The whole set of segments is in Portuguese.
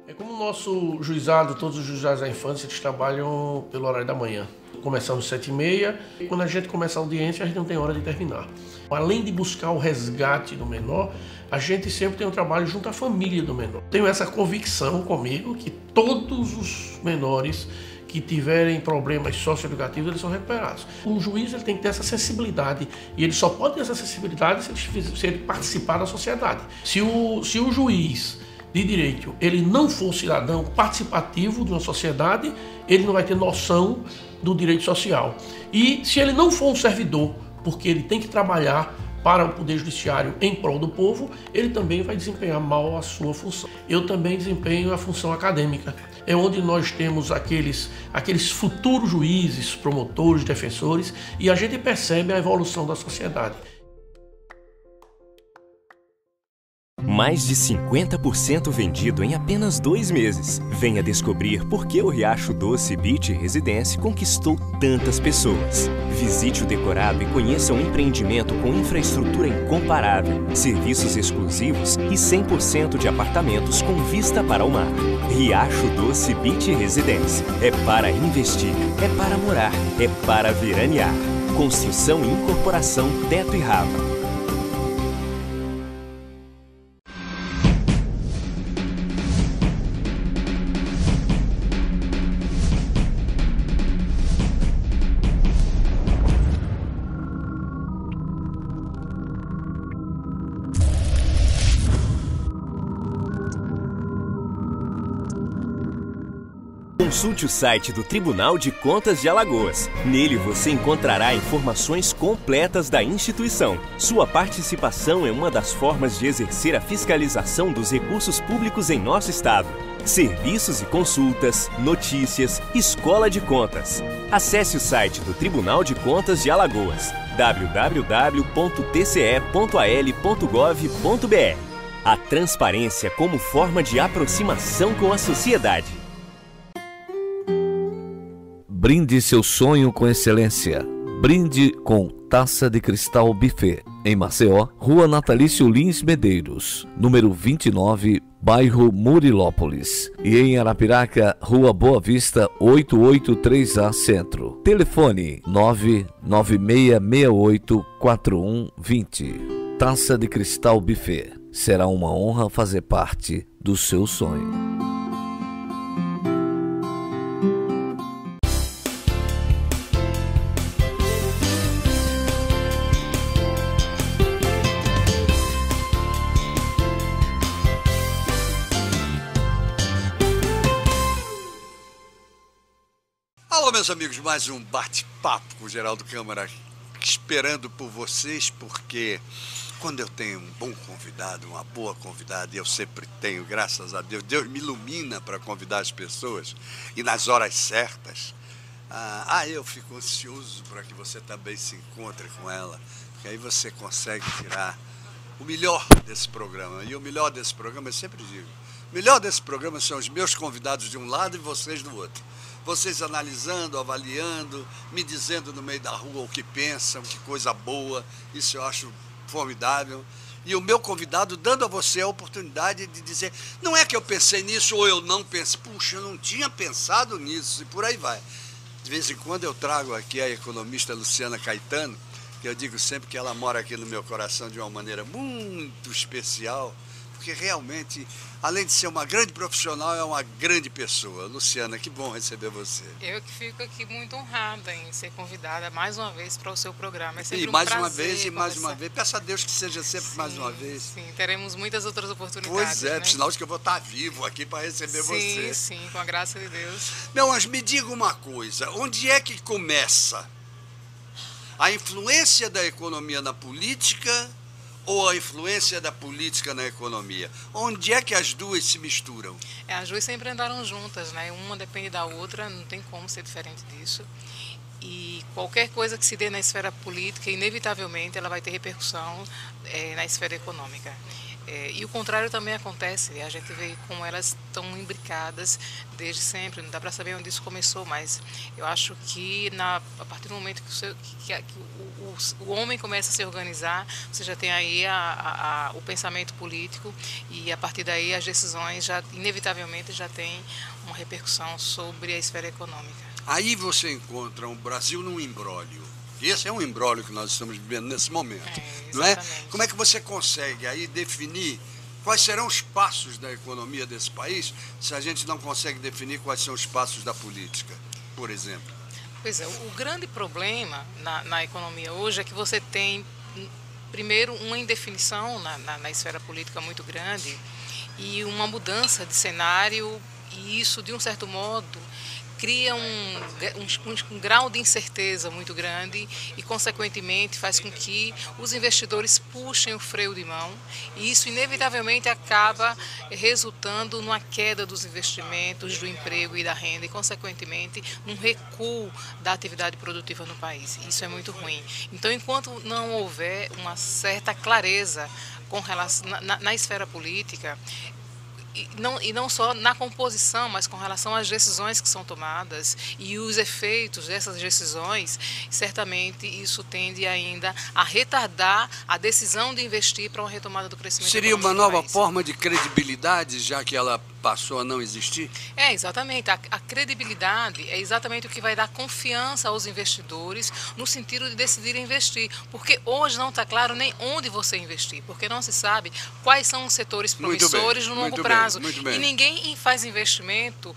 É como o nosso juizado, todos os juizados da infância, eles trabalham pelo horário da manhã. Começamos às 7h30, e quando a gente começa a audiência, a gente não tem hora de terminar. Além de buscar o resgate do menor, a gente sempre tem um trabalho junto à família do menor. Tenho essa convicção comigo que todos os menores que tiverem problemas socioeducativos, eles são recuperados. O juiz ele tem que ter essa sensibilidade, e ele só pode ter essa sensibilidade se ele participar da sociedade. Se o juiz de direito ele não for cidadão participativo de uma sociedade, ele não vai ter noção do direito social. E se ele não for um servidor, porque ele tem que trabalhar para o Poder Judiciário em prol do povo, ele também vai desempenhar mal a sua função. Eu também desempenho a função acadêmica. É onde nós temos aqueles futuros juízes, promotores, defensores, e a gente percebe a evolução da sociedade. Mais de 50% vendido em apenas 2 meses. Venha descobrir por que o Riacho Doce Beach Residência conquistou tantas pessoas. Visite o decorado e conheça um empreendimento com infraestrutura incomparável, serviços exclusivos e 100% de apartamentos com vista para o mar. Riacho Doce Beach Residência. É para investir, é para morar, é para veranear. Construção e incorporação Teto e Rava. Consulte o site do Tribunal de Contas de Alagoas. Nele você encontrará informações completas da instituição. Sua participação é uma das formas de exercer a fiscalização dos recursos públicos em nosso estado. Serviços e consultas, notícias, escola de contas. Acesse o site do Tribunal de Contas de Alagoas, www.tce.al.gov.br. A transparência como forma de aproximação com a sociedade. Brinde seu sonho com excelência. Brinde com Taça de Cristal Buffet. Em Maceió, Rua Natalício Lins Medeiros, número 29, bairro Murilópolis. E em Arapiraca, Rua Boa Vista, 883A Centro. Telefone 996684120. Taça de Cristal Buffet. Será uma honra fazer parte do seu sonho. Alô, meus amigos, mais um bate-papo com o Geraldo Câmara, esperando por vocês, porque quando eu tenho um bom convidado, uma boa convidada, e eu sempre tenho, graças a Deus, Deus me ilumina para convidar as pessoas, e nas horas certas, eu fico ansioso para que você também se encontre com ela, porque aí você consegue tirar o melhor desse programa, e o melhor desse programa, eu sempre digo, o melhor desse programa são os meus convidados de um lado e vocês do outro. Vocês analisando, avaliando, me dizendo no meio da rua o que pensam, que coisa boa, isso eu acho formidável. E o meu convidado dando a você a oportunidade de dizer, não é que eu pensei nisso ou eu não pensei, puxa, eu não tinha pensado nisso, e por aí vai. De vez em quando eu trago aqui a economista Luciana Caetano, que eu digo sempre que ela mora aqui no meu coração de uma maneira muito especial, porque realmente, além de ser uma grande profissional, é uma grande pessoa. Luciana, que bom receber você. Eu que fico aqui muito honrada em ser convidada mais uma vez para o seu programa. É sempre mais um uma prazer vez, e mais conversar. uma vez. Peço a Deus que seja sempre mais uma vez. Sim, teremos muitas outras oportunidades. Pois é, né? sinal de que eu vou estar vivo aqui para receber você. Sim, com a graça de Deus. Meu anjo, me diga uma coisa, onde é que começa a influência da economia na política ou a influência da política na economia? Onde é que as duas se misturam? As duas sempre andaram juntas, né? Uma depende da outra, não tem como ser diferente disso. E qualquer coisa que se dê na esfera política, inevitavelmente, ela vai ter repercussão na esfera econômica. E o contrário também acontece, a gente vê como elas estão imbricadas desde sempre, não dá para saber onde isso começou, mas eu acho que a partir do momento que o homem começa a se organizar, você já tem aí o pensamento político e a partir daí as decisões já inevitavelmente já têm uma repercussão sobre a esfera econômica. Aí você encontra o Brasil num imbróglio. Esse é um imbróglio que nós estamos vivendo nesse momento, não é? Como é que você consegue aí definir quais serão os passos da economia desse país se a gente não consegue definir quais são os passos da política, por exemplo? Pois é, o grande problema na economia hoje é que você tem, primeiro, uma indefinição na esfera política muito grande e uma mudança de cenário, e isso, de um certo modo, cria um grau de incerteza muito grande e, consequentemente, faz com que os investidores puxem o freio de mão e isso, inevitavelmente, acaba resultando numa queda dos investimentos, do emprego e da renda e, consequentemente, num recuo da atividade produtiva no país. Isso é muito ruim. Então, enquanto não houver uma certa clareza na esfera política, e não só na composição, mas com relação às decisões que são tomadas e os efeitos dessas decisões, certamente isso tende ainda a retardar a decisão de investir para uma retomada do crescimento econômico. Seria uma nova forma de credibilidade, já que ela passou a não existir? Exatamente. A credibilidade é exatamente o que vai dar confiança aos investidores no sentido de decidir investir. Porque hoje não está claro nem onde você investir, porque não se sabe quais são os setores promissores no longo prazo. E ninguém faz investimento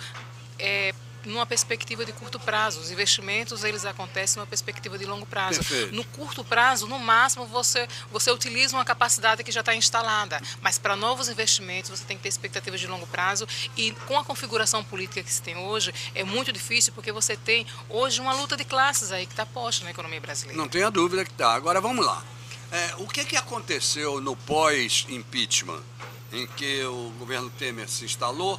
numa perspectiva de curto prazo. Os investimentos, eles acontecem numa perspectiva de longo prazo. Perfeito. No curto prazo, no máximo, você utiliza uma capacidade que já está instalada. Mas para novos investimentos, você tem que ter expectativas de longo prazo. E com a configuração política que se tem hoje, é muito difícil, porque você tem hoje uma luta de classes aí que está posta na economia brasileira. Não tenha dúvida que está. Agora, vamos lá. O que aconteceu no pós-impeachment, em que o governo Temer se instalou?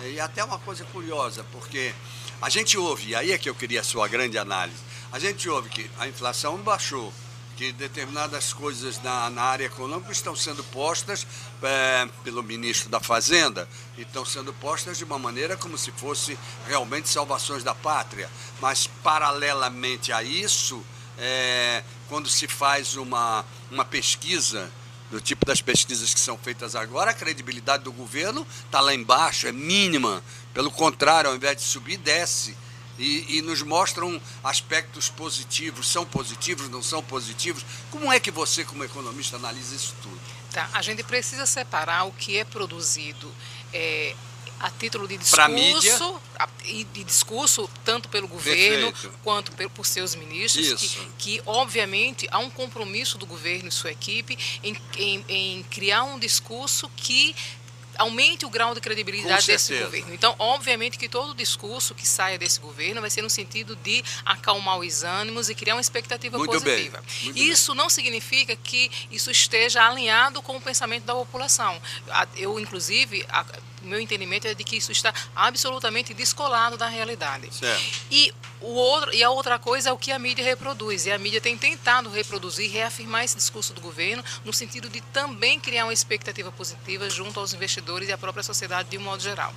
E até uma coisa curiosa, porque a gente ouve, e aí é que eu queria a sua grande análise, a gente ouve que a inflação baixou, que determinadas coisas na área econômica estão sendo postas pelo ministro da Fazenda, e estão sendo postas de uma maneira como se fosse realmente salvações da pátria. Mas, paralelamente a isso, quando se faz uma pesquisa, do tipo das pesquisas que são feitas agora, a credibilidade do governo está lá embaixo, é mínima. Pelo contrário, ao invés de subir, desce. E nos mostram aspectos positivos. São positivos, não são positivos? Como é que você, como economista, analisa isso tudo? Tá, a gente precisa separar o que é produzido a título de discurso, e de discurso tanto pelo governo Perfeito. Quanto por seus ministros, que obviamente há um compromisso do governo e sua equipe em criar um discurso que aumente o grau de credibilidade desse governo. Então, obviamente que todo discurso que saia desse governo vai ser no sentido de acalmar os ânimos e criar uma expectativa positiva. Isso não significa que isso esteja alinhado com o pensamento da população. Eu, inclusive, o meu entendimento é de que isso está absolutamente descolado da realidade. Certo. E a outra coisa é o que a mídia reproduz. E a mídia tem tentado reproduzir, reafirmar esse discurso do governo no sentido de também criar uma expectativa positiva junto aos investidores e à própria sociedade de um modo geral.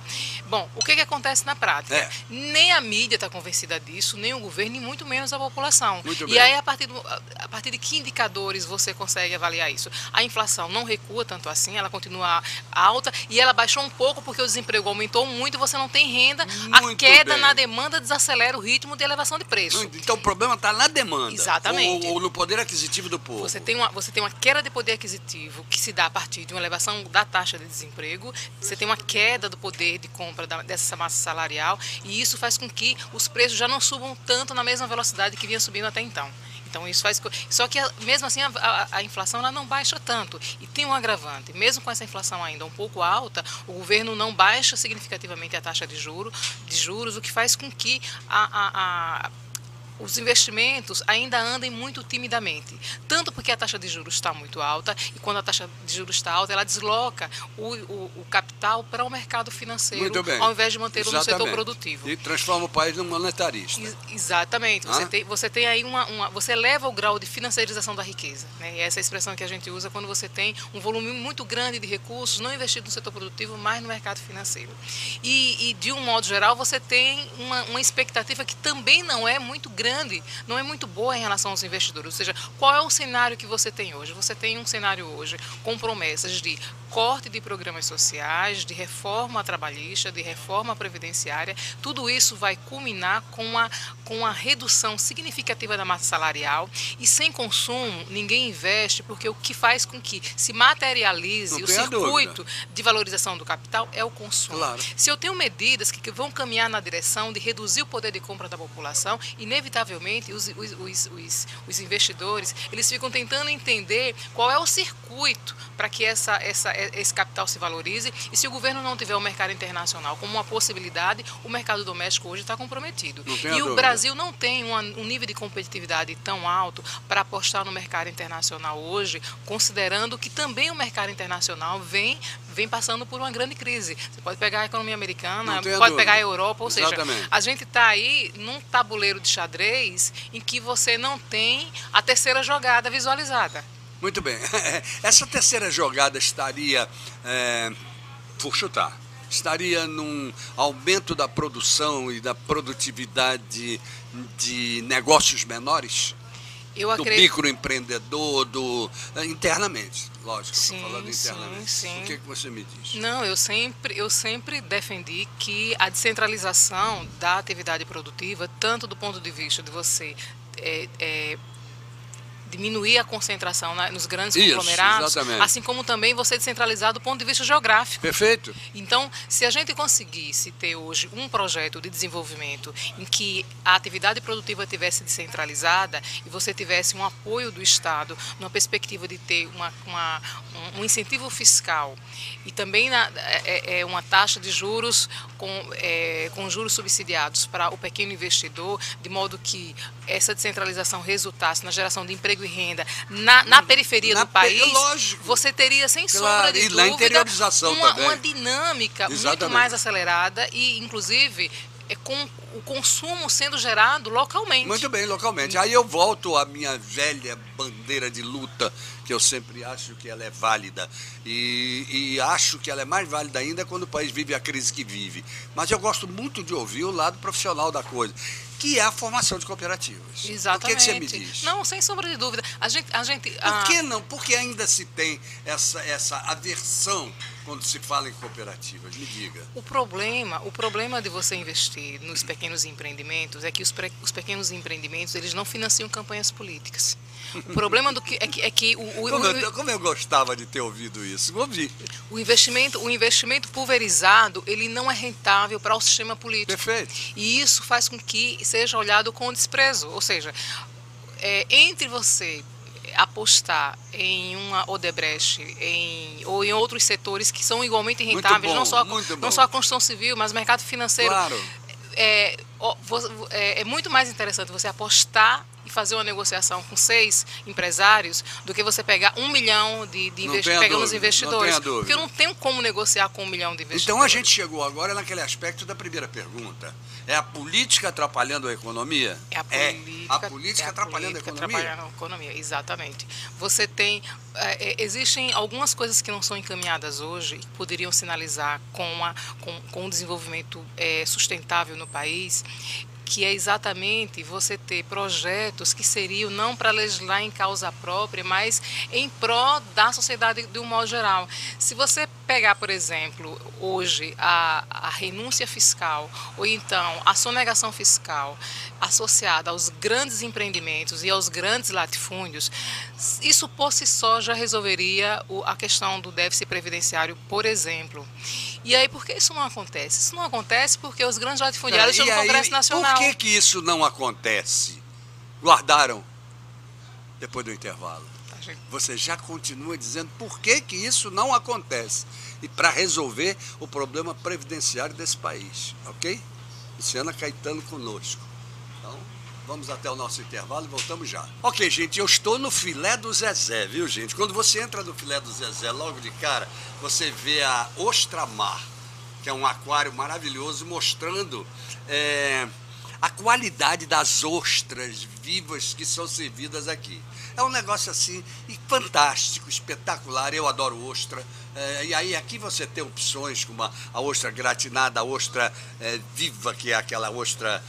Bom, o que acontece na prática? Nem a mídia está convencida disso, nem o governo, e muito menos a população. E aí, a partir de que indicadores você consegue avaliar isso? A inflação não recua tanto assim, ela continua alta e ela baixou um pouco porque o desemprego aumentou muito e você não tem renda. A queda na demanda desacelera o ritmo de elevação de preço. Então o problema está na demanda. Exatamente. Ou no poder aquisitivo do povo. Você tem uma queda de poder aquisitivo que se dá a partir de uma elevação da taxa de desemprego, você tem uma queda do poder de compra dessa massa salarial, e isso faz com que os preços já não subam tanto na mesma velocidade que vinha subindo até então. Então isso faz. Só que mesmo assim a inflação ela não baixa tanto. E tem um agravante. Mesmo com essa inflação ainda um pouco alta, o governo não baixa significativamente a taxa de juros, o que faz com que os investimentos ainda andem muito timidamente, tanto porque a taxa de juros está muito alta, e quando a taxa de juros está alta, ela desloca o capital para o mercado financeiro, ao invés de mantê-lo no setor produtivo. E transforma o país num monetarista. Exatamente. Você tem aí você eleva o grau de financiarização da riqueza, né? E essa é a expressão que a gente usa quando você tem um volume muito grande de recursos, não investido no setor produtivo, mas no mercado financeiro. E de um modo geral, você tem uma expectativa que também não é muito grande, não é muito boa em relação aos investidores. Ou seja, qual é o cenário que você tem hoje? Você tem um cenário hoje com promessas de corte de programas sociais, de reforma trabalhista, de reforma previdenciária. Tudo isso vai culminar com a redução significativa da massa salarial, e sem consumo ninguém investe, porque o que faz com que se materialize o circuito de valorização do capital é o consumo. Claro. Se eu tenho medidas que vão caminhar na direção de reduzir o poder de compra da população, inevitavelmente os investidores, eles ficam tentando entender qual é o circuito para que esse capital se valorize, e se o governo não tiver o mercado internacional como uma possibilidade, o mercado doméstico hoje está comprometido. E o Brasil não tem um nível de competitividade tão alto para apostar no mercado internacional hoje, considerando que também o mercado internacional vem passando por uma grande crise. Você pode pegar a economia americana, pode pegar a Europa, ou seja, a gente está aí num tabuleiro de xadrez em que você não tem a terceira jogada visualizada. Muito bem. Essa terceira jogada estaria, por chutar, estaria num aumento da produção e da produtividade de negócios menores? Do microempreendedor, internamente, lógico, estou falando internamente. Sim. O que você me diz? Não, eu sempre defendi que a descentralização da atividade produtiva, tanto do ponto de vista de você diminuir a concentração nos grandes conglomerados, assim como também você descentralizar do ponto de vista geográfico. Perfeito. Então, se a gente conseguisse ter hoje um projeto de desenvolvimento em que a atividade produtiva tivesse descentralizada e você tivesse um apoio do Estado, numa perspectiva de ter um incentivo fiscal e também uma taxa de juros com juros subsidiados para o pequeno investidor, de modo que essa descentralização resultasse na geração de emprego e renda na periferia do país, você teria, sem sombra de dúvida, na interiorização uma dinâmica muito mais acelerada e, inclusive, com o consumo sendo gerado localmente. Muito bem, localmente. Aí eu volto à minha velha bandeira de luta, que eu sempre acho que ela é válida. E acho que ela é mais válida ainda quando o país vive a crise que vive. Mas eu gosto muito de ouvir o lado profissional da coisa, que é a formação de cooperativas. Exatamente. O que você me diz? Não, sem sombra de dúvida. Por que não? Porque ainda se tem essa aversão quando se fala em cooperativas? Me diga. O problema de você investir nos pequenos empreendimentos é que os pequenos empreendimentos, eles não financiam campanhas políticas. O problema é que como eu gostava de ter ouvido isso. Ouvi. O investimento pulverizado, ele não é rentável para o sistema político. Perfeito. E isso faz com que seja olhado com desprezo. Ou seja, entre você apostar em uma Odebrecht ou em outros setores que são igualmente rentáveis, não só a construção civil, mas o mercado financeiro. Claro. É muito mais interessante você apostar e fazer uma negociação com 6 empresários do que você pegar 1 milhão pegando os investidores. Porque eu não tenho como negociar com 1 milhão de investidores. Então a gente chegou agora naquele aspecto da primeira pergunta. É a política atrapalhando a economia? A política atrapalhando a economia? Exatamente. Você tem... existem algumas coisas que não são encaminhadas hoje que poderiam sinalizar com um desenvolvimento sustentável no país, que é exatamente você ter projetos que seriam não para legislar em causa própria, mas em pró da sociedade de um modo geral. Se você pegar, por exemplo, hoje a renúncia fiscal ou então a sonegação fiscal associada aos grandes empreendimentos e aos grandes latifúndios, isso por si só já resolveria a questão do déficit previdenciário, por exemplo. E aí, por que isso não acontece? Isso não acontece porque os grandes latifundiários estão no Congresso Nacional. Por que isso não acontece? Guardaram depois do intervalo. Você já continua dizendo por que isso não acontece. E para resolver o problema previdenciário desse país, ok? Luciana Caetano conosco. Então, Vamos até o nosso intervalo e voltamos já. Ok, gente, eu estou no Filé do Zezé, viu, gente? Quando você entra no Filé do Zezé, logo de cara, você vê a Ostra Mar, que é um aquário maravilhoso, mostrando a qualidade das ostras vivas que são servidas aqui. É um negócio assim fantástico, espetacular. Eu adoro ostra. E aí aqui você tem opções como a ostra gratinada, a ostra viva, que é aquela ostra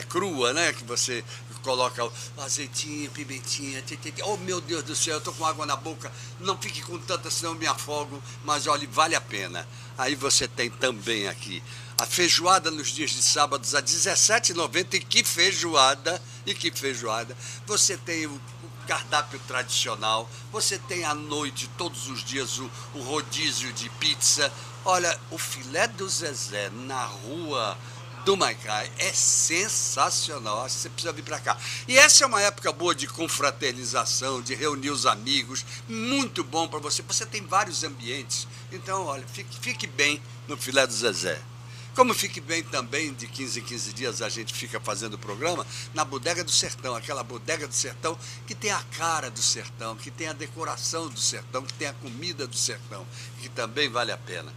crua, né? Que você coloca azeitinho, pimentinha. Oh, meu Deus do céu, eu tô com água na boca. Não fique com tanta, senão eu me afogo. Mas olha, vale a pena. Aí você tem também aqui a feijoada nos dias de sábados a R$17,90. E que feijoada! E que feijoada! Você tem o cardápio tradicional, você tem à noite, todos os dias, o rodízio de pizza. Olha, o Filé do Zezé na rua do Maicai é sensacional. Acho que você precisa vir para cá. E essa é uma época boa de confraternização, de reunir os amigos, muito bom para você. Você tem vários ambientes. Então, olha, fique bem no Filé do Zezé. Como fique bem também, de 15 em 15 dias a gente fica fazendo o programa na Bodega do Sertão, aquela Bodega do Sertão que tem a cara do sertão, que tem a decoração do sertão, que tem a comida do sertão, que também vale a pena.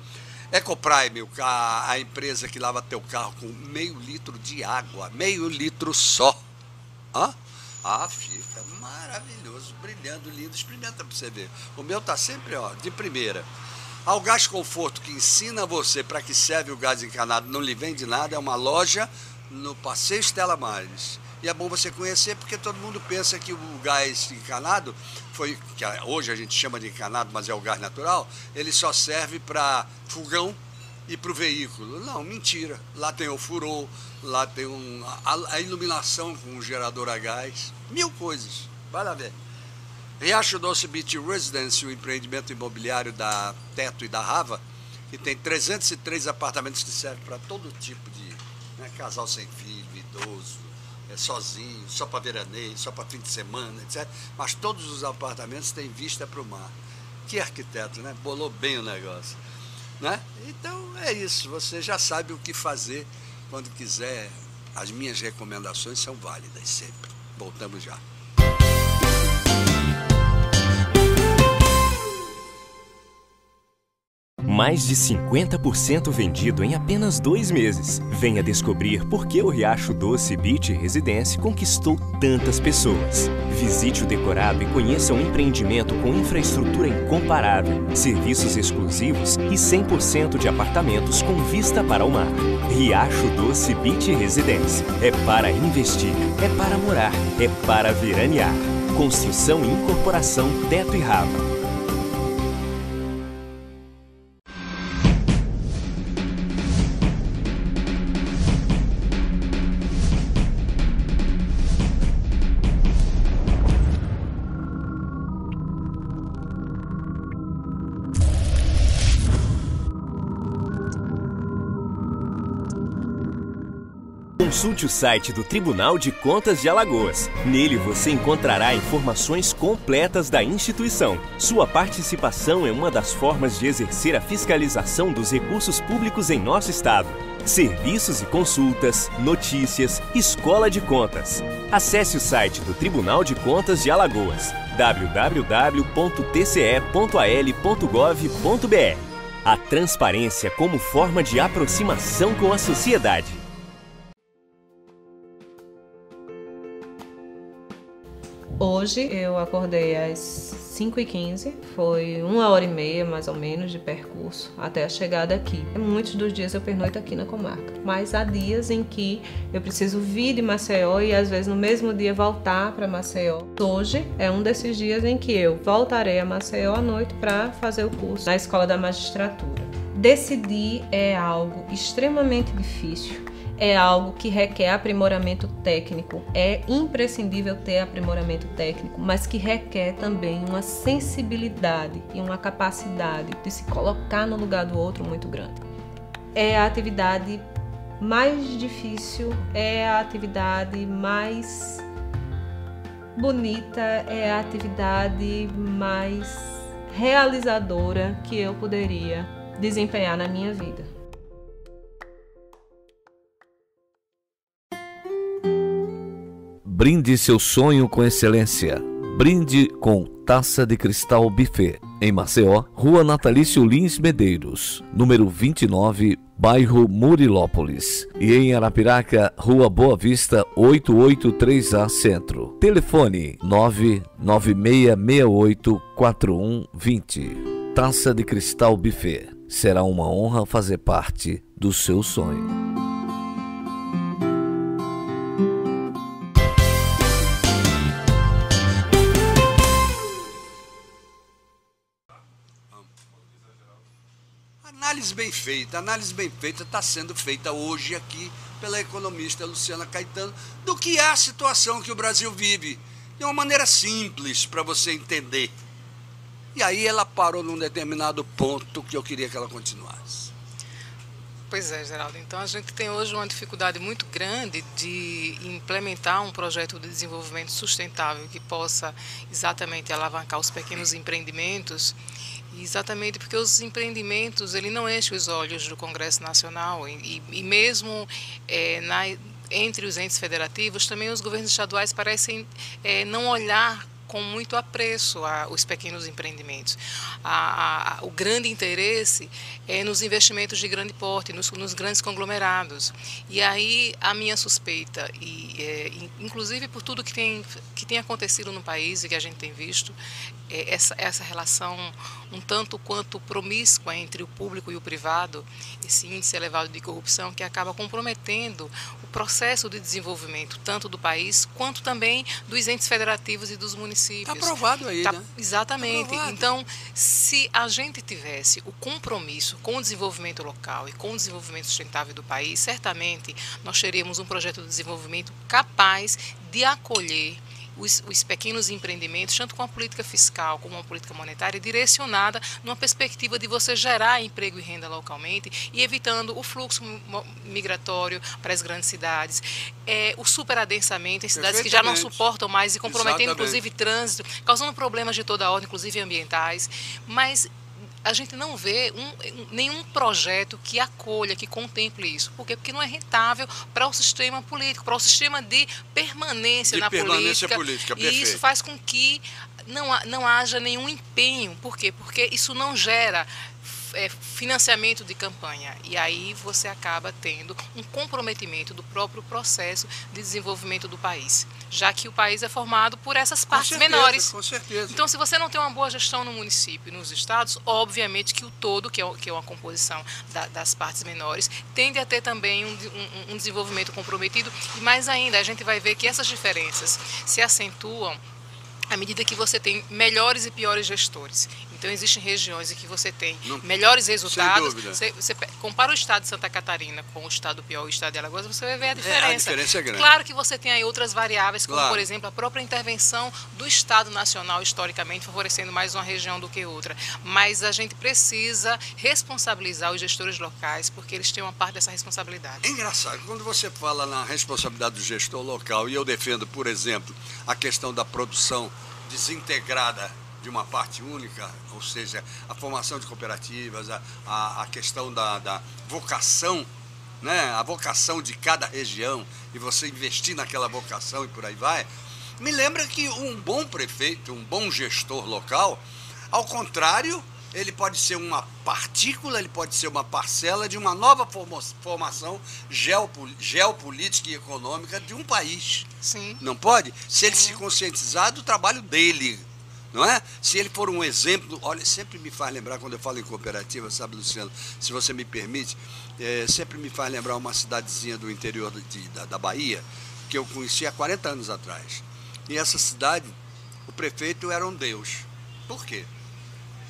Ecoprime, a empresa que lava teu carro com meio litro de água, meio litro só. Fica maravilhoso, brilhando, lindo. Experimenta para você ver. O meu tá sempre, de primeira. Ao Gás Conforto, que ensina você para que serve o gás encanado, não lhe vende nada, é uma loja no Passeio Stella Maris. E é bom você conhecer, porque todo mundo pensa que o gás encanado, que hoje a gente chama de encanado, mas é o gás natural, ele só serve para fogão e para o veículo. Não, mentira. Lá tem o furô, lá tem a iluminação com o gerador a gás, 1000 coisas. Vai lá ver. Riacho Doce Beach Residence, o empreendimento imobiliário da Teto e da Rava, que tem 303 apartamentos que servem para todo tipo de casal sem filho, idoso, sozinho, só para veraneio, só para fim de semana, etc. Mas todos os apartamentos têm vista para o mar. Que arquiteto, né? Bolou bem o negócio, né? Então é isso, você já sabe o que fazer quando quiser. As minhas recomendações são válidas sempre. Voltamos já. Mais de 50% vendido em apenas 2 meses. Venha descobrir por que o Riacho Doce Beach Residência conquistou tantas pessoas. Visite o decorado e conheça um empreendimento com infraestrutura incomparável, serviços exclusivos e 100% de apartamentos com vista para o mar. Riacho Doce Beach Residência. É para investir, é para morar, é para veranear. Construção e incorporação Teto e Rava. Consulte o site do Tribunal de Contas de Alagoas. Nele você encontrará informações completas da instituição. Sua participação é uma das formas de exercer a fiscalização dos recursos públicos em nosso estado. Serviços e consultas, notícias, escola de contas. Acesse o site do Tribunal de Contas de Alagoas, www.tce.al.gov.br. A transparência como forma de aproximação com a sociedade. Hoje eu acordei às 5h15, foi 1h30 mais ou menos de percurso até a chegada aqui. Muitos dos dias eu pernoito aqui na comarca, mas há dias em que eu preciso vir de Maceió e às vezes no mesmo dia voltar para Maceió. Hoje é um desses dias em que eu voltarei a Maceió à noite para fazer o curso na Escola da Magistratura. Decidir é algo extremamente difícil. É algo que requer aprimoramento técnico, é imprescindível ter aprimoramento técnico, mas que requer também uma sensibilidade e uma capacidade de se colocar no lugar do outro muito grande. É a atividade mais difícil, é a atividade mais bonita, é a atividade mais realizadora que eu poderia desempenhar na minha vida. Brinde seu sonho com excelência. Brinde com Taça de Cristal Buffet. Em Maceió, Rua Natalício Lins Medeiros, número 29, bairro Murilópolis. E em Arapiraca, Rua Boa Vista, 883A Centro. Telefone 996684120. Taça de Cristal Buffet. Será uma honra fazer parte do seu sonho. Análise bem feita está sendo feita hoje aqui pela economista Luciana Caetano do que é a situação que o Brasil vive, de uma maneira simples para você entender. E aí ela parou num determinado ponto que eu queria que ela continuasse. Pois é, Geraldo. Então a gente tem hoje uma dificuldade muito grande de implementar um projeto de desenvolvimento sustentável que possa exatamente alavancar os pequenos empreendimentos. Exatamente porque os empreendimentos ele não enchem os olhos do Congresso Nacional e mesmo entre os entes federativos também os governos estaduais parecem não olhar com muito apreço os pequenos empreendimentos. O grande interesse é nos investimentos de grande porte, nos grandes conglomerados. E aí a minha suspeita, inclusive por tudo que tem acontecido no país e que a gente tem visto, essa relação um tanto quanto promíscua entre o público e o privado, esse índice elevado de corrupção que acaba comprometendo o processo de desenvolvimento tanto do país quanto também dos entes federativos e dos municípios. Está aprovado aí, né? Exatamente. Tá aprovado. Então, se a gente tivesse o compromisso com o desenvolvimento local e com o desenvolvimento sustentável do país, certamente nós teríamos um projeto de desenvolvimento capaz de acolher os pequenos empreendimentos, tanto com a política fiscal como a política monetária, direcionada numa perspectiva de você gerar emprego e renda localmente e evitando o fluxo migratório para as grandes cidades, o superadensamento em cidades que já não suportam mais e comprometendo inclusive trânsito, causando problemas de toda ordem, inclusive ambientais, mas a gente não vê nenhum projeto que acolha, que contemple isso. Por quê? Porque não é rentável para o sistema político, para o sistema de permanência na política. E isso faz com que não haja nenhum empenho. Por quê? Porque isso não gera financiamento de campanha. E aí você acaba tendo um comprometimento do próprio processo de desenvolvimento do país, já que o país é formado por essas partes menores. Com certeza. Então, se você não tem uma boa gestão no município e nos estados, obviamente que o todo, que é uma composição das partes menores, tende a ter também um desenvolvimento comprometido. E mais ainda, a gente vai ver que essas diferenças se acentuam à medida que você tem melhores e piores gestores. Então, existem regiões em que você tem melhores resultados. Você compara o estado de Santa Catarina com o estado do Piauí e o estado de Alagoas, você vai ver a diferença. A diferença é grande. Claro que você tem aí outras variáveis, como, por exemplo, a própria intervenção do Estado Nacional, historicamente, favorecendo mais uma região do que outra. Mas a gente precisa responsabilizar os gestores locais, porque eles têm uma parte dessa responsabilidade. É engraçado, quando você fala na responsabilidade do gestor local, e eu defendo, por exemplo, a questão da produção desintegrada de uma parte única, ou seja, a formação de cooperativas, a questão da vocação, né? A vocação de cada região, e você investir naquela vocação e por aí vai, me lembra que um bom prefeito, um bom gestor local, ao contrário, ele pode ser uma partícula, ele pode ser uma parcela de uma nova formação geopolítica e econômica de um país. Sim. Não pode? Se ele se conscientizar do trabalho dele, não é? Se ele for um exemplo, olha, sempre me faz lembrar, quando eu falo em cooperativa, sabe, Luciano, se você me permite, sempre me faz lembrar uma cidadezinha do interior da Bahia, que eu conheci há 40 anos atrás. E essa cidade, o prefeito era um deus. Por quê?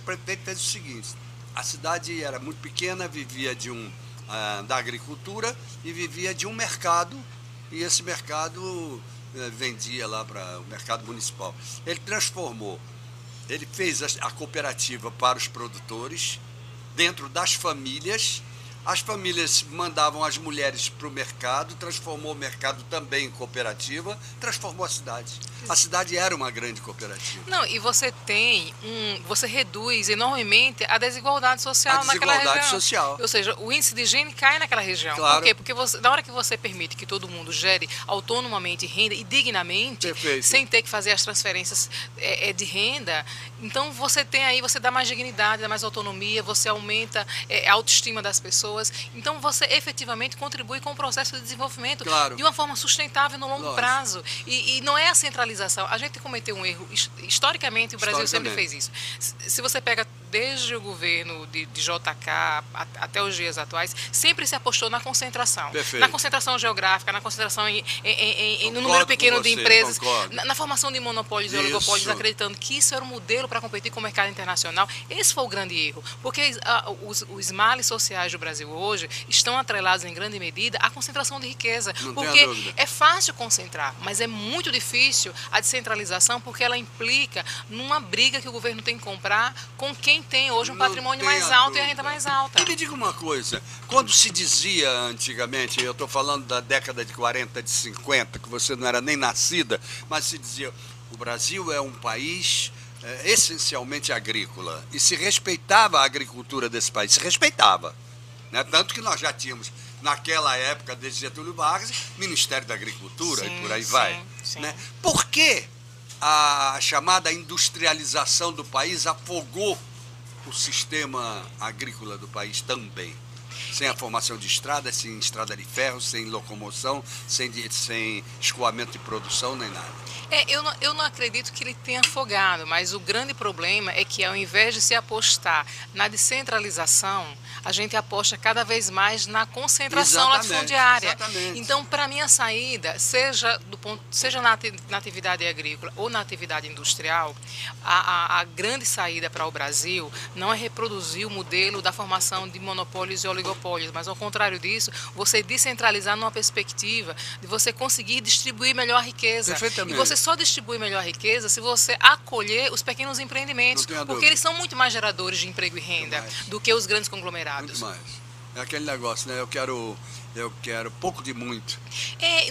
O prefeito fez o seguinte: a cidade era muito pequena, vivia da agricultura e vivia de um mercado, e esse mercado vendia lá para o mercado municipal. Ele fez a cooperativa para os produtores, dentro das famílias, As famílias mandavam as mulheres para o mercado, transformou o mercado também em cooperativa, transformou a cidade. A cidade era uma grande cooperativa. Não, e você você reduz enormemente a desigualdade social naquela região. A desigualdade social. Ou seja, o índice de higiene cai naquela região. Claro. Por quê? Porque na hora que você permite que todo mundo gere autonomamente renda e dignamente, Perfeito. sem ter que fazer as transferências de renda, então você dá mais dignidade, dá mais autonomia, você aumenta a autoestima das pessoas. Então você efetivamente contribui com o processo de desenvolvimento de uma forma sustentável no longo prazo. E não é a centralização. A gente cometeu um erro. Historicamente, o Brasil sempre fez isso. Se você pega desde o governo de JK até os dias atuais, sempre se apostou na concentração. Perfeito. Na concentração geográfica, na concentração no número pequeno de empresas, na formação de monopólios e oligopólios, acreditando que isso era o modelo para competir com o mercado internacional. Esse foi o grande erro. Porque os males sociais do Brasil hoje estão atrelados em grande medida à concentração de riqueza. Porque é fácil concentrar, mas é muito difícil a descentralização, porque ela implica numa briga que o governo tem que comprar com quem tem hoje um patrimônio mais alto e a renda mais alta. E me diga uma coisa, quando se dizia antigamente, eu estou falando da década de 40, de 50, que você não era nem nascida, mas se dizia, o Brasil é um país essencialmente agrícola, e se respeitava a agricultura desse país, se respeitava. Né? Tanto que nós já tínhamos, naquela época, desde Getúlio Vargas, Ministério da Agricultura, sim, e por aí vai. Sim. Né? Por que a chamada industrialização do país afogou o sistema agrícola do país também? Sem a formação de estrada, sem estrada de ferro, sem locomoção, sem escoamento de produção, nem nada. Eu não acredito que ele tenha afogado, mas o grande problema é que, ao invés de se apostar na descentralização, a gente aposta cada vez mais na concentração latifundiária. Exatamente. Então, para mim, a saída, seja na atividade agrícola ou na atividade industrial, a grande saída para o Brasil não é reproduzir o modelo da formação de monopólios e oligopólios, mas, ao contrário disso, você descentralizar numa perspectiva de você conseguir distribuir melhor a riqueza. Perfeitamente. E você só distribui melhor a riqueza se você acolher os pequenos empreendimentos, porque eles são muito mais geradores de emprego e renda do que os grandes conglomerados. Muito mais. É aquele negócio, né? Eu quero pouco de muito.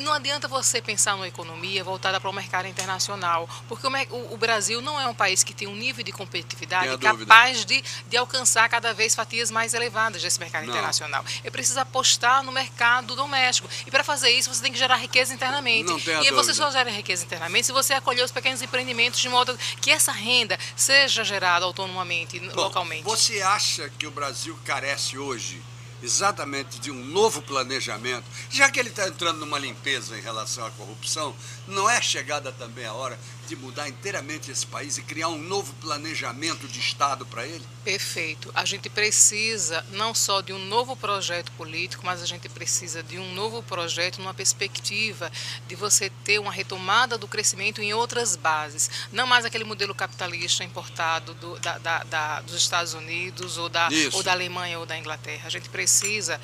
Não adianta você pensar numa economia voltada para o mercado internacional, porque o Brasil não é um país que tem um nível de competitividade capaz de alcançar cada vez fatias mais elevadas desse mercado internacional. É preciso apostar no mercado doméstico. E para fazer isso, você tem que gerar riqueza internamente. E você só gera riqueza internamente se você acolher os pequenos empreendimentos de modo que essa renda seja gerada autonomamente, localmente. Você acha que o Brasil carece hoje exatamente de um novo planejamento, já que ele está entrando numa limpeza em relação à corrupção, não é chegada também a hora de mudar inteiramente esse país e criar um novo planejamento de Estado para ele? Perfeito. A gente precisa não só de um novo projeto político, mas a gente precisa de um novo projeto numa perspectiva de você ter uma retomada do crescimento em outras bases. Não mais aquele modelo capitalista importado dos Estados Unidos ou da Alemanha ou da Inglaterra. A gente precisa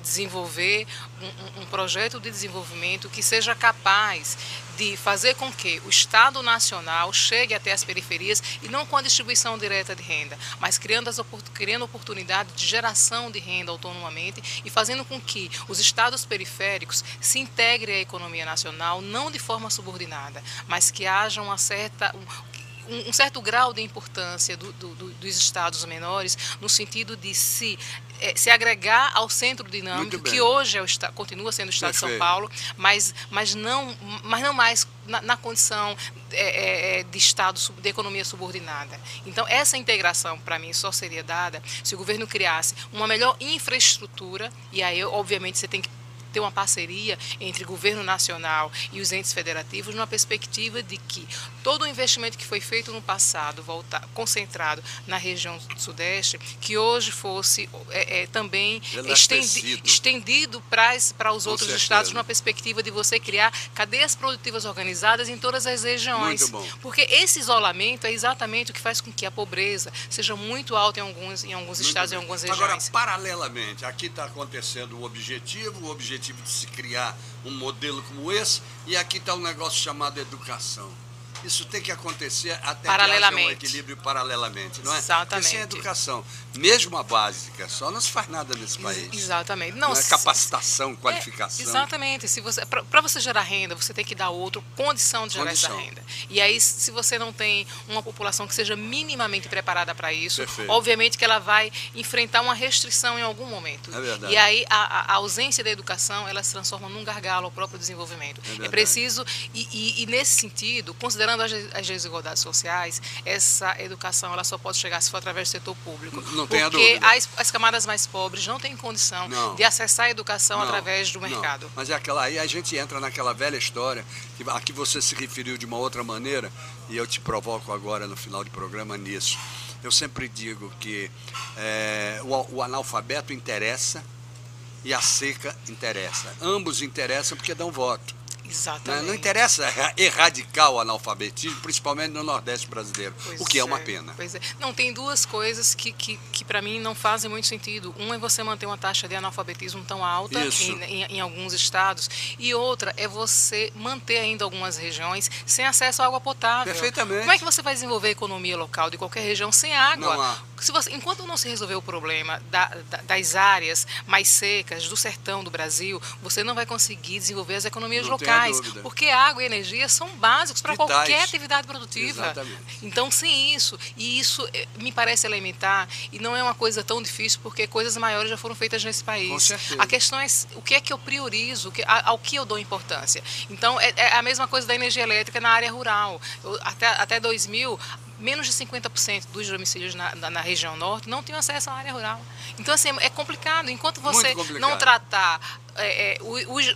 desenvolver um projeto de desenvolvimento que seja capaz de fazer com que o Estado Nacional chegue até as periferias e não com a distribuição direta de renda, mas criando oportunidade de geração de renda autonomamente e fazendo com que os estados periféricos se integrem à economia nacional, não de forma subordinada, mas que haja um certo grau de importância dos estados menores, no sentido de se agregar ao centro dinâmico, que hoje continua sendo o Estado de São Paulo, mas não mais na condição de Estado, de economia subordinada. Então, essa integração, para mim, só seria dada se o governo criasse uma melhor infraestrutura, e aí, obviamente, você tem que ter uma parceria entre o governo nacional e os entes federativos, numa perspectiva de que todo o investimento que foi feito no passado, concentrado na região sudeste, que hoje fosse também estendido para os outros estados, numa perspectiva de você criar cadeias produtivas organizadas em todas as regiões. Muito bom. Porque esse isolamento é exatamente o que faz com que a pobreza seja muito alta em alguns estados e em algumas regiões. Agora, paralelamente, aqui está acontecendo o objetivo de se criar um modelo como esse, e aqui está um negócio chamado educação. isso tem que acontecer até paralelamente. que haja um equilíbrio paralelamente, não é? Exatamente. Porque sem educação, mesmo a básica, só não se faz nada nesse país. Exatamente. Não é capacitação, qualificação. Exatamente. Para você gerar renda, você tem que dar outro condição de gerar essa renda. E aí, se você não tem uma população que seja minimamente preparada para isso, Perfeito. obviamente que ela vai enfrentar uma restrição em algum momento. É verdade. E aí, a ausência da educação, ela se transforma num gargalo ao próprio desenvolvimento. É preciso, e nesse sentido, considerando as desigualdades sociais, essa educação ela só pode chegar se for através do setor público. Não tenha porque dúvida. as camadas mais pobres não têm condição de acessar a educação através do mercado. Mas é aquela aí, a gente entra naquela velha história, a que você se referiu de uma outra maneira, e eu te provoco agora no final do programa nisso. Eu sempre digo que o analfabeto interessa e a seca interessa. Ambos interessam porque dão voto. Exatamente. Não interessa erradicar o analfabetismo, principalmente no Nordeste brasileiro, o que é uma pena. Pois é. Não, tem duas coisas que para mim não fazem muito sentido. Um é você manter uma taxa de analfabetismo tão alta em alguns estados, e outra é você manter ainda algumas regiões sem acesso à água potável. Perfeitamente. Como é que você vai desenvolver a economia local de qualquer região sem água? Não há. Enquanto não se resolver o problema das áreas mais secas, do sertão do Brasil, você não vai conseguir desenvolver as economias locais. Porque água e energia são básicos para qualquer atividade produtiva. Exatamente. Então, sem isso, e isso me parece elementar, e não é uma coisa tão difícil, porque coisas maiores já foram feitas nesse país. Com certeza. A questão é o que é que eu priorizo, ao que eu dou importância. Então, é a mesma coisa da energia elétrica na área rural. Até 2000... menos de 50% dos domicílios na região norte não tinham acesso à área rural. Então, assim, é complicado. Enquanto você não tratar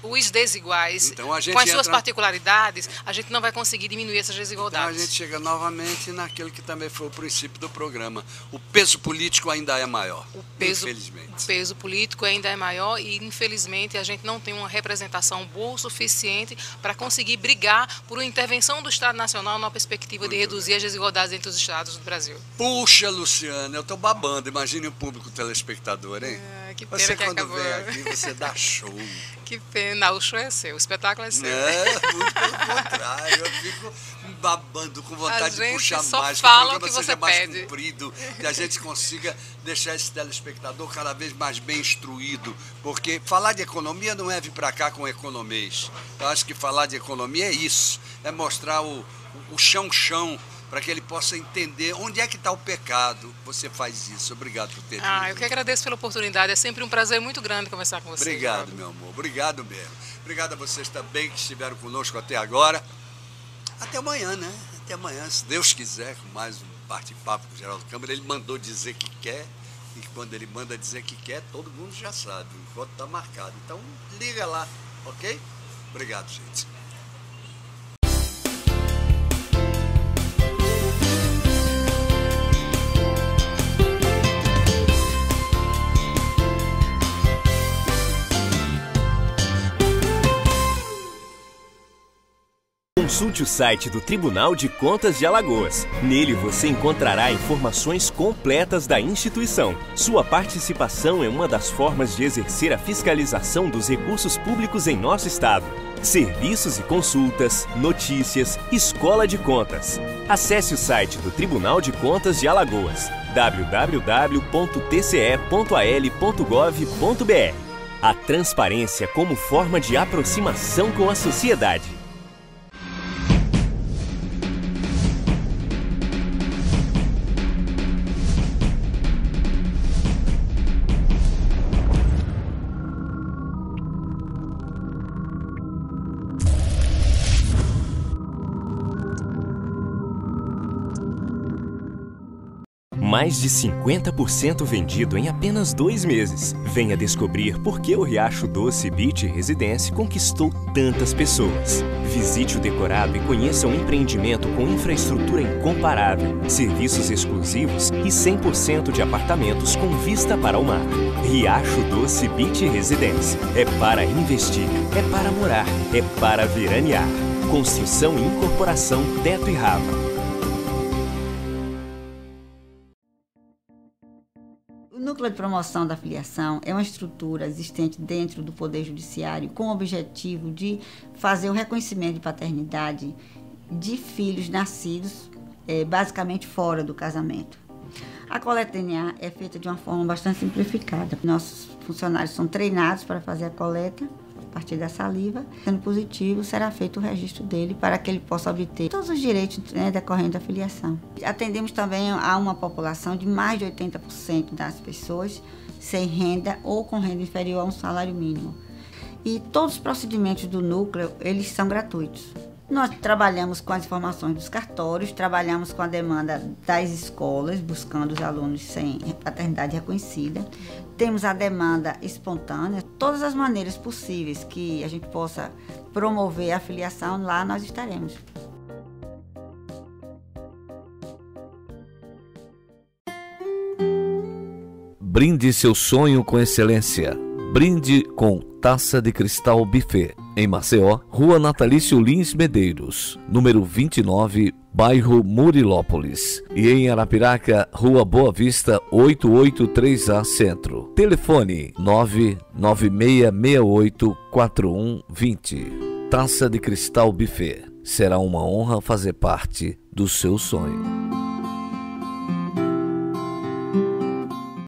os desiguais então, com as suas particularidades, a gente não vai conseguir diminuir essas desigualdades. Então, a gente chega novamente naquilo que também foi o princípio do programa. O peso político ainda é maior, infelizmente. O peso político ainda é maior e, infelizmente, a gente não tem uma representação boa o suficiente para conseguir brigar por uma intervenção do Estado Nacional na perspectiva de reduzir as desigualdades entre os estados do Brasil. Puxa, Luciana, eu estou babando. Imagine o público telespectador, hein? Que pena você, que quando acabou. vem aqui, você dá show. Que pena. O show é seu, o espetáculo é seu. Muito pelo contrário. Eu fico babando, com vontade de puxar mais. Que o programa que você seja mais pede. comprido, que a gente consiga deixar esse telespectador cada vez mais bem instruído. Porque falar de economia não é vir para cá com economês. Eu acho que falar de economia é isso. É mostrar o chão, para que ele possa entender onde é que está o pecado. Você faz isso. Obrigado por ter vindo. Eu que agradeço pela oportunidade. É sempre um prazer muito grande conversar com você. Obrigado, meu amor. Obrigado mesmo. Obrigado a vocês também que estiveram conosco até agora. Até amanhã, né? Até amanhã, se Deus quiser, com mais um bate-papo com o Geraldo Câmara. Ele mandou dizer que quer, e quando ele manda dizer que quer, todo mundo já sabe. O encontro está marcado. Então, liga lá, ok? Obrigado, gente. Consulte o site do Tribunal de Contas de Alagoas. Nele você encontrará informações completas da instituição. Sua participação é uma das formas de exercer a fiscalização dos recursos públicos em nosso estado. Serviços e consultas, notícias, escola de contas. Acesse o site do Tribunal de Contas de Alagoas, www.tce.al.gov.br. A transparência como forma de aproximação com a sociedade. Mais de 50% vendido em apenas 2 meses. Venha descobrir por que o Riacho Doce Beach Residência conquistou tantas pessoas. Visite o decorado e conheça um empreendimento com infraestrutura incomparável, serviços exclusivos e 100% de apartamentos com vista para o mar. Riacho Doce Beach Residência. É para investir, é para morar, é para veranear. Construção e incorporação Teto e Rava. O Núcleo de Promoção da Filiação é uma estrutura existente dentro do Poder Judiciário com o objetivo de fazer o reconhecimento de paternidade de filhos nascidos basicamente fora do casamento. A coleta DNA é feita de uma forma bastante simplificada. Nossos funcionários são treinados para fazer a coleta a partir da saliva. Sendo positivo, será feito o registro dele para que ele possa obter todos os direitos decorrentes da filiação. Atendemos também a uma população de mais de 80% das pessoas sem renda ou com renda inferior a um salário mínimo. E todos os procedimentos do núcleo, eles são gratuitos. Nós trabalhamos com as informações dos cartórios, trabalhamos com a demanda das escolas, buscando os alunos sem paternidade reconhecida. Temos a demanda espontânea, todas as maneiras possíveis que a gente possa promover a filiação, lá nós estaremos. Brinde seu sonho com excelência. Brinde com Taça de Cristal Buffet. Em Maceió, Rua Natalício Lins Medeiros, número 29, bairro Murilópolis. E em Arapiraca, Rua Boa Vista, 883A Centro. Telefone 996684120. Taça de Cristal Buffet. Será uma honra fazer parte do seu sonho.